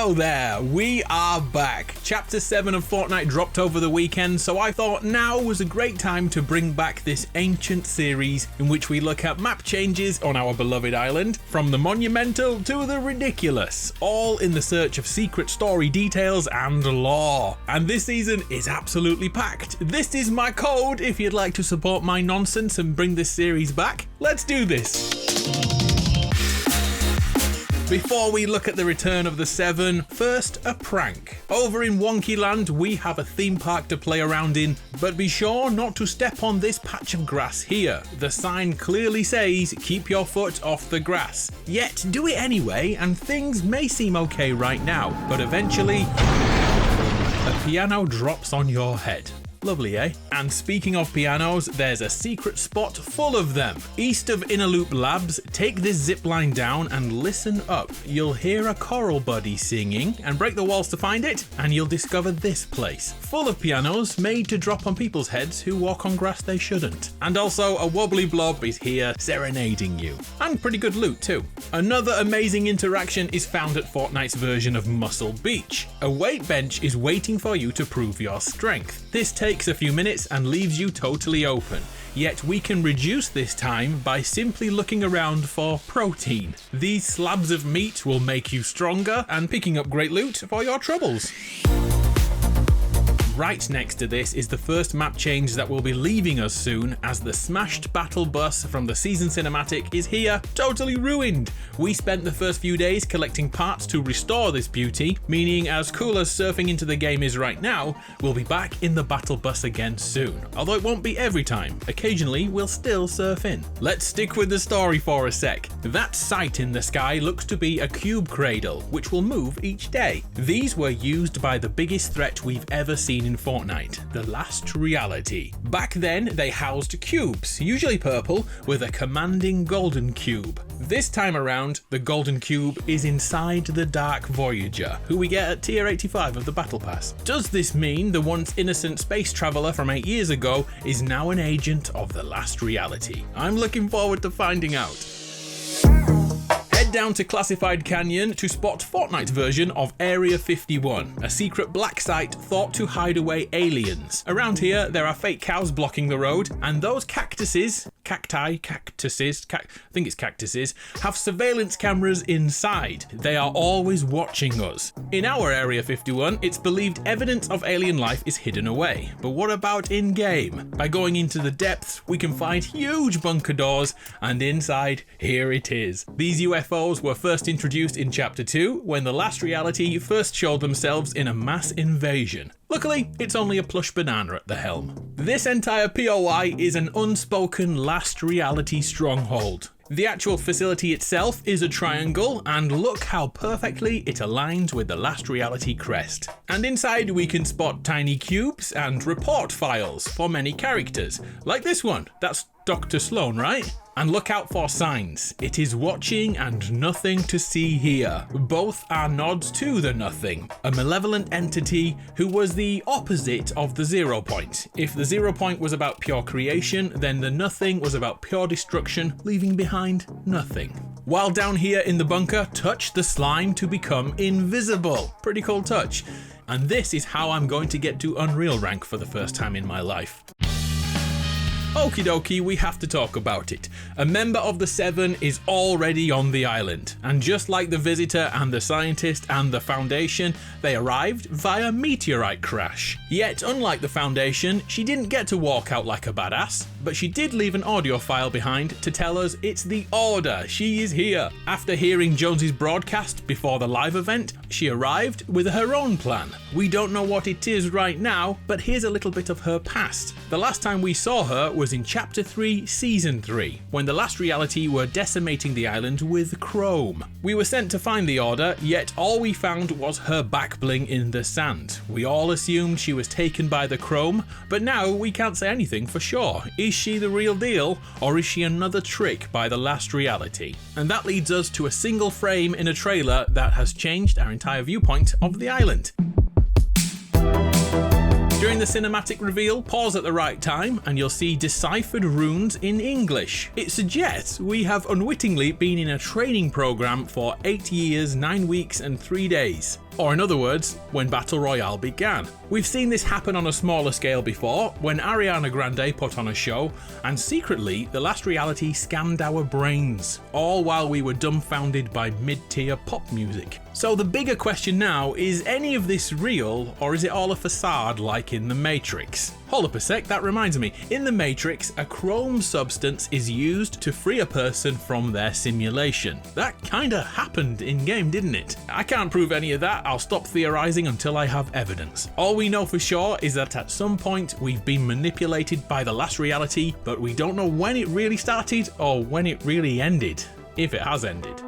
Hello there, we are back. Chapter 7 of Fortnite dropped over the weekend, so I thought now was a great time to bring back this ancient series in which we look at map changes on our beloved island, from the monumental to the ridiculous, all in the search of secret story details and lore. And this season is absolutely packed. This is my code if you'd like to support my nonsense and bring this series back. Let's do this. Before we look at the return of the 7, first a prank. Over in Wonky Land we have a theme park to play around in, but be sure not to step on this patch of grass here. The sign clearly says keep your foot off the grass. Yet do it anyway and things may seem okay right now, but eventually a piano drops on your head. Lovely, eh? And speaking of pianos, there's a secret spot full of them. East of Inner Loop Labs, take this zipline down and listen up. You'll hear a choral buddy singing and break the walls to find it, and you'll discover this place, full of pianos made to drop on people's heads who walk on grass they shouldn't. And also a wobbly blob is here serenading you. And pretty good loot too. Another amazing interaction is found at Fortnite's version of Muscle Beach. A weight bench is waiting for you to prove your strength. This takes a few minutes and leaves you totally open. Yet we can reduce this time by simply looking around for protein. These slabs of meat will make you stronger and picking up great loot for your troubles. Right next to this is the first map change that will be leaving us soon, as the smashed battle bus from the season cinematic is here, totally ruined. We spent the first few days collecting parts to restore this beauty, meaning as cool as surfing into the game is right now, we'll be back in the battle bus again soon. Although it won't be every time, occasionally we'll still surf in. Let's stick with the story for a sec. That sight in the sky looks to be a cube cradle, which will move each day. These were used by the biggest threat we've ever seen in Fortnite, the last reality. Back then they housed cubes, usually purple, with a commanding golden cube. This time around, the golden cube is inside the Dark Voyager, who we get at tier 85 of the battle pass. Does this mean the once innocent space traveler from 8 years ago is now an agent of the last reality? I'm looking forward to finding out. Down to Classified Canyon to spot Fortnite's version of Area 51, a secret black site thought to hide away aliens. Around here there are fake cows blocking the road, and those cactuses, have surveillance cameras inside. They are always watching us. In our Area 51, it's believed evidence of alien life is hidden away. But what about in-game? By going into the depths, we can find huge bunker doors, and inside, here it is. These UFOs were first introduced in Chapter 2, when the last reality first showed themselves in a mass invasion. Luckily, it's only a plush banana at the helm. This entire POI is an unspoken last reality stronghold. The actual facility itself is a triangle, and look how perfectly it aligns with the last reality crest. And inside we can spot tiny cubes and report files for many characters, like this one. That's Dr. Sloan, right? And look out for signs. It is watching and nothing to see here. Both are nods to the Nothing, a malevolent entity who was the opposite of the 0 point. If the 0 point was about pure creation, then the Nothing was about pure destruction, leaving behind nothing. While down here in the bunker, touch the slime to become invisible. Pretty cool touch. And this is how I'm going to get to Unreal rank for the first time in my life. Okie dokie, we have to talk about it. A member of the 7 is already on the island, and just like the visitor and the scientist and the Foundation, they arrived via meteorite crash. Yet, unlike the Foundation, she didn't get to walk out like a badass, but she did leave an audio file behind to tell us it's the Order, she is here. After hearing Jonesy's broadcast before the live event, she arrived with her own plan. We don't know what it is right now, but here's a little bit of her past. The last time we saw her was in Chapter 3, Season 3, when the last reality were decimating the island with chrome. We were sent to find the Order, yet all we found was her back bling in the sand. We all assumed she was taken by the chrome, but now we can't say anything for sure. Is she the real deal, or is she another trick by the last reality? And that leads us to a single frame in a trailer that has changed our entire viewpoint of the island. During the cinematic reveal, pause at the right time and you'll see deciphered runes in English. It suggests we have unwittingly been in a training program for 8 years, 9 weeks and 3 days. Or in other words, when Battle Royale began. We've seen this happen on a smaller scale before, when Ariana Grande put on a show, and secretly, the last reality scammed our brains, all while we were dumbfounded by mid-tier pop music. So the bigger question now, is any of this real, or is it all a facade like in The Matrix? Hold up a sec, that reminds me. In The Matrix, a chrome substance is used to free a person from their simulation. That kinda happened in-game, didn't it? I can't prove any of that, I'll stop theorizing until I have evidence. All we know for sure is that at some point we've been manipulated by the last reality, but we don't know when it really started or when it really ended, if it has ended.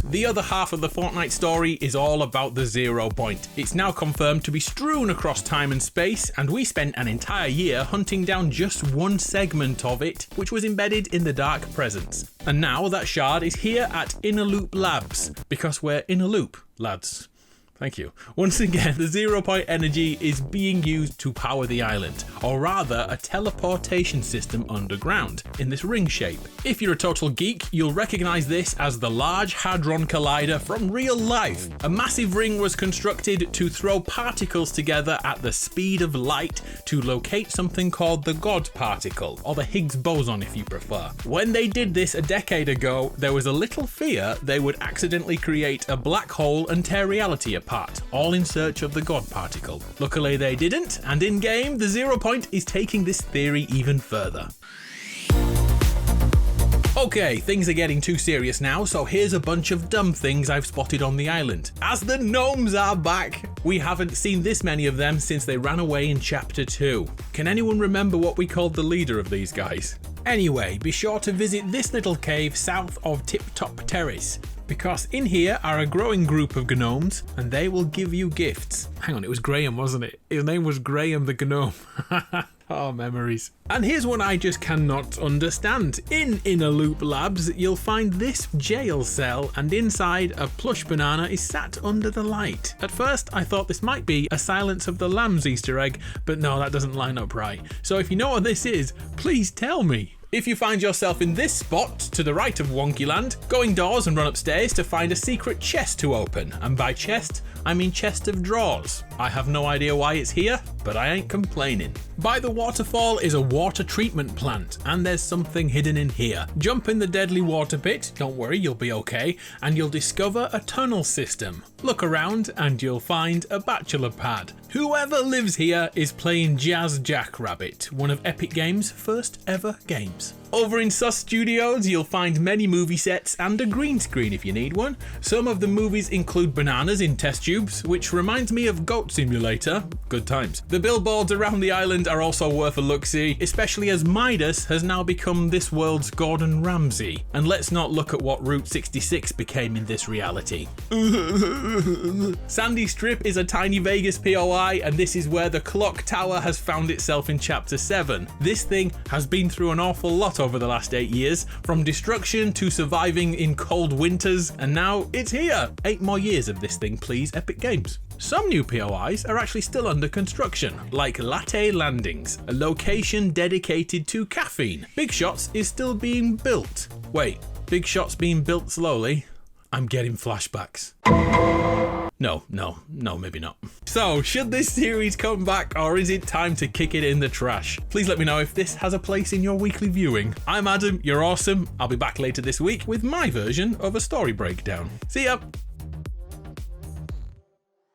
The other half of the Fortnite story is all about the 0 point. It's now confirmed to be strewn across time and space, and we spent an entire year hunting down just one segment of it, which was embedded in the Dark Presence. And now that shard is here at Inner Loop Labs, because we're in a loop, lads. Thank you. Once again, the 0 point energy is being used to power the island, or rather a teleportation system underground, in this ring shape. If you're a total geek, you'll recognise this as the Large Hadron Collider from real life. A massive ring was constructed to throw particles together at the speed of light to locate something called the God particle, or the Higgs boson if you prefer. When they did this a decade ago, there was a little fear they would accidentally create a black hole and tear reality apart, all in search of the God particle. Luckily they didn't, and in game, the 0 point is taking this theory even further. Okay, things are getting too serious now, so here's a bunch of dumb things I've spotted on the island. As the gnomes are back! We haven't seen this many of them since they ran away in Chapter 2. Can anyone remember what we called the leader of these guys? Anyway, be sure to visit this little cave south of Tip Top Terrace, because in here are a growing group of gnomes, and they will give you gifts. Hang on, it was Graham, wasn't it? His name was Graham the Gnome. Oh, memories. And here's one I just cannot understand. In Inner Loop Labs, you'll find this jail cell, and inside, a plush banana is sat under the light. At first, I thought this might be a Silence of the Lambs Easter egg, but no, that doesn't line up right. So if you know what this is, please tell me. If you find yourself in this spot, to the right of Wonky Land, go indoors and run upstairs to find a secret chest to open. And by chest, I mean chest of drawers. I have no idea why it's here, but I ain't complaining. By the waterfall is a water treatment plant, and there's something hidden in here. Jump in the deadly water pit, don't worry, you'll be okay, and you'll discover a tunnel system. Look around and you'll find a bachelor pad. Whoever lives here is playing Jazz Jackrabbit, one of Epic Games' first ever games. Over in Sus Studios, you'll find many movie sets and a green screen if you need one. Some of the movies include bananas in test tubes, which reminds me of Goat Simulator. Good times. The billboards around the island are also worth a look-see, especially as Midas has now become this world's Gordon Ramsay. And let's not look at what Route 66 became in this reality. Sandy Strip is a tiny Vegas POI, and this is where the clock tower has found itself in Chapter 7. This thing has been through an awful lot over the last 8 years, from destruction to surviving in cold winters, and now it's here. 8 more years of this thing, please, Epic Games. Some new POIs are actually still under construction, like Latte Landings, a location dedicated to caffeine. Big Shots is still being built. Wait, Big Shots being built slowly? I'm getting flashbacks. No, maybe not. So, should this series come back, or is it time to kick it in the trash? Please let me know if this has a place in your weekly viewing. I'm Adam, you're awesome. I'll be back later this week with my version of a story breakdown. See ya!